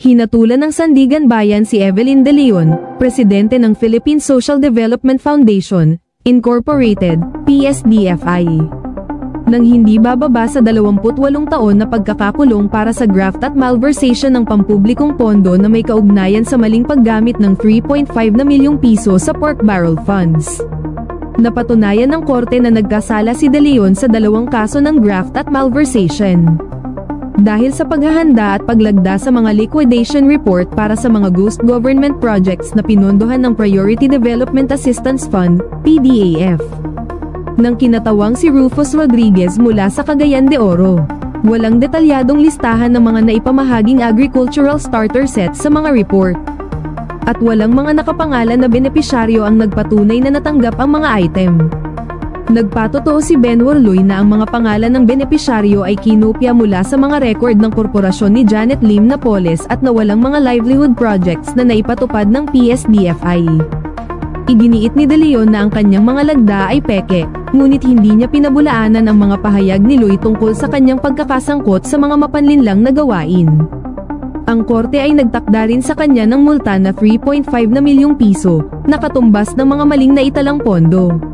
Hinatulan ng Sandigan Bayan si Evelyn De Leon, presidente ng Philippine Social Development Foundation, Incorporated, PSDFI. Nang hindi bababa sa 28 taon na pagkakakulong para sa graft at malversation ng pampublikong pondo na may kaugnayan sa maling paggamit ng 3.5 na milyong piso sa pork barrel funds. Napatunayan ng korte na nagkasala si De Leon sa 2 kaso ng graft at malversation. Dahil sa paghahanda at paglagda sa mga liquidation report para sa mga ghost government projects na pinondohan ng Priority Development Assistance Fund, PDAF. Nang kinatawang si Rufus Rodriguez mula sa Cagayan de Oro. Walang detalyadong listahan ng mga naipamahaging agricultural starter sets sa mga report. At walang mga nakapangalan na benepisyaryo ang nagpatunay na natanggap ang mga item. Nagpatotoo si Ben Worloy na ang mga pangalan ng benepisyaryo ay kinopya mula sa mga record ng korporasyon ni Janet Lim Napoles at na walang mga livelihood projects na naipatupad ng PSDFI. Iginiit ni De Leon na ang kanyang mga lagda ay peke, ngunit hindi niya pinabulaanan ang mga pahayag ni Loy tungkol sa kanyang pagkakasangkot sa mga mapanlinlang na gawain. Ang korte ay nagtakda rin sa kanya ng multa na 3.5 na milyong piso, na katumbas ng mga maling naitalang pondo.